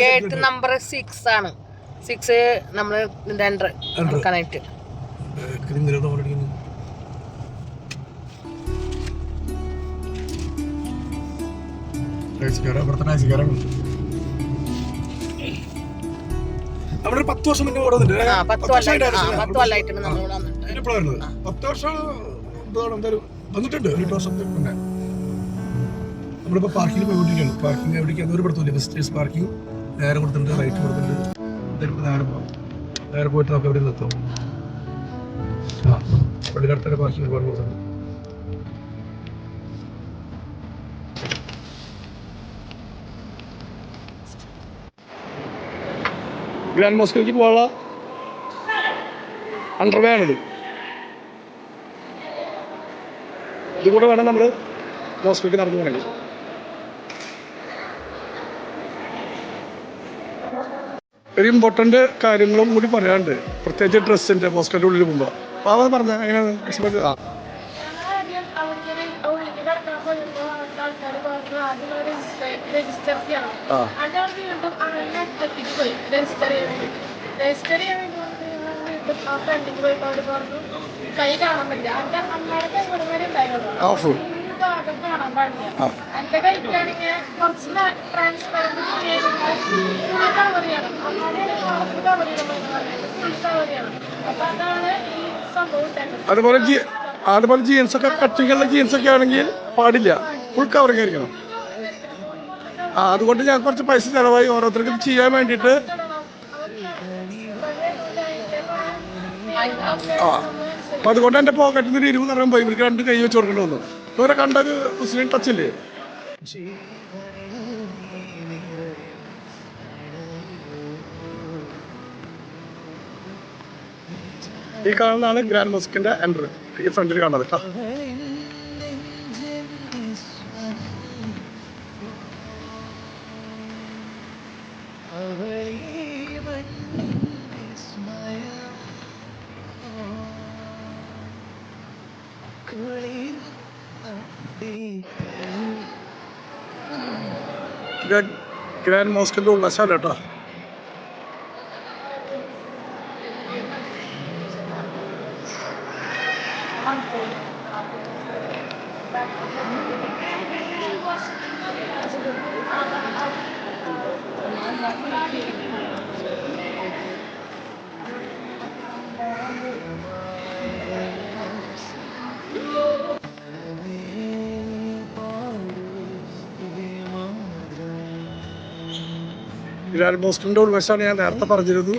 Gate number 6 ആണ്. 6 നമ്മൾ enter connect. അവിടെ 10 വർഷം മുന്നേ ഓടുന്നുണ്ട്. 10 കൊല്ലമായിട്ടാണ് നമ്മൾ ഇവിടെ വന്നിട്ട്. 10 വർഷം വന്നിട്ടുണ്ട്. 8 വർഷം മുന്നേ നമ്മളിപ്പോ പാർക്കിംഗ് പോയിക്കൊണ്ടിരിക്കുകയാണ്. പാർക്കിംഗ് എവിടേക്കാണ് ഒരു പടത്തില്ല. വിസിറ്റേഴ്സ് പാർക്കിംഗ് നേരെ കൊടുത്തിട്ടുണ്ട്, റൈറ്റ് കൊടുത്തിട്ടുണ്ട്. നേരെ പോയിട്ട് നമുക്ക് എവിടെ നിർത്താം. പള്ളിക്കടുത്തൊക്കെ പാർക്കിംഗ് ഒരുപാട് കൊടുത്തിട്ടുണ്ട്. ഗ്രാൻഡ് മോസ്കിലേക്ക് പോകാനുള്ള അണ്ടർവേ ആണിത്. ഇതുകൂടെ വേണം നമ്മൾ മോസ്കിലേക്ക് നടന്നു പോകണമെങ്കിൽ. ഒരു ഇമ്പോർട്ടൻ്റ് കാര്യങ്ങളും കൂടി പറയാനുണ്ട്, പ്രത്യേകിച്ച് ഡ്രസ്സിൻ്റെ മോസ്കിൻ്റെ ഉള്ളിൽ പോകുമ്പോൾ. അപ്പോൾ അത് പറഞ്ഞാൽ എങ്ങനെയാണ് ഇഷ്ടപ്പെട്ടത്? അതുപോലെ ജീൻസൊക്കെ കട്ടിങ്ങുള്ള ജീൻസൊക്കെ ആണെങ്കിൽ പാടില്ല, ഫുൾ കവറിങ് ആയിരിക്കണം. അതുകൊണ്ട് ഞാൻ കുറച്ച് പൈസ ചിലവായി ഓരോരുത്തർക്കും ചെയ്യാൻ വേണ്ടിയിട്ട്. അപ്പം അതുകൊണ്ട് എൻ്റെ പോക്കറ്റിൽ നിന്ന് 20 തരം പോയി ഇവർക്ക് 2 കൈ വെച്ച് കൊടുക്കേണ്ടി വന്നു. ഇവരെ കണ്ടൊരു മുസ്ലിം ടച്ചില്ലേ? ഈ കാണുന്നതാണ് ഗ്രാൻഡ് മോസ്കിന്റെ എൻട്രി. ഈ ഫ്രണ്ടിൽ കാണുന്നത് കേട്ടോ. ഗ്രാൻഡ് മോസ്കിന്റെ ഉള്ളശാല കേട്ടോ. ഗ്രാൻഡ് മോസ്കിന്റെ ഉൾവശമാണ് ഞാൻ നേരത്തെ പറഞ്ഞിരുന്നു.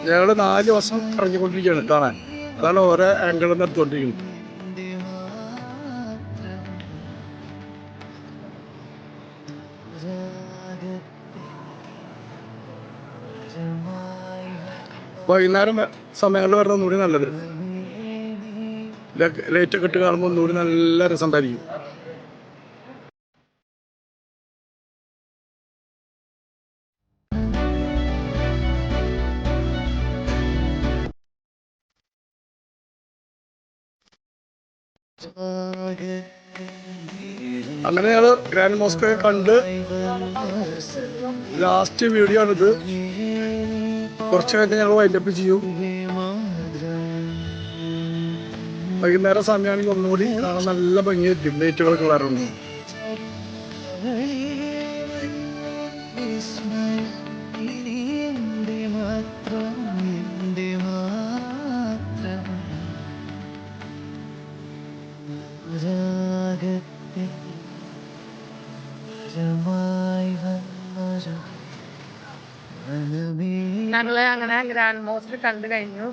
ഞങ്ങൾ 4 വർഷം ഇറങ്ങിക്കൊണ്ടിരിക്കുകയാണ് കാണാൻ. അതാണ് ഓരോ ആംഗിളിൽ നിന്ന് എടുത്തുകൊണ്ടിരിക്കുന്നത്. വൈകുന്നേരം സമയങ്ങളിൽ വരുന്ന ഒന്നുകൂടി നല്ലത്. ലൈറ്റൊക്കെ ഇട്ട് കാണുമ്പോൾ ഒന്നുകൂടി നല്ല രസം ഉണ്ടായിരിക്കും. അങ്ങനെ ഞങ്ങൾ ഗ്രാൻഡ് മോസ്ക് കണ്ട് ലാസ്റ്റ് വീഡിയോ ആണിത്. കുറച്ച് കഴിഞ്ഞ് ഞങ്ങൾ വൈൻഡപ്പ് ചെയ്യും. വൈകുന്നേരം സമയമാണെങ്കിൽ ഒന്നുകൂടി കാണാൻ നല്ല ഭംഗിയായിരിക്കും. ലൈറ്റുകളൊക്കെ ഉള്ളാറുണ്ട്. ഞങ്ങള് അങ്ങനെ ഗ്രാൻഡ് മോസ്ക് കണ്ടു കഴിഞ്ഞു.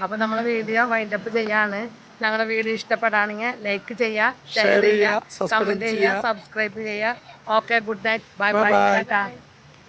അപ്പൊ നമ്മളെ വീഡിയോ വൈൻഡപ്പ് ചെയ്യാണ്. ഞങ്ങളുടെ വീഡിയോ ഇഷ്ടപ്പെടാണെങ്കിൽ ലൈക്ക് ചെയ്യുക, ഷെയർ ചെയ്യുക, കമന്റ് ചെയ്യുക, സബ്സ്ക്രൈബ് ചെയ്യുക. Okay, good night, bye bye.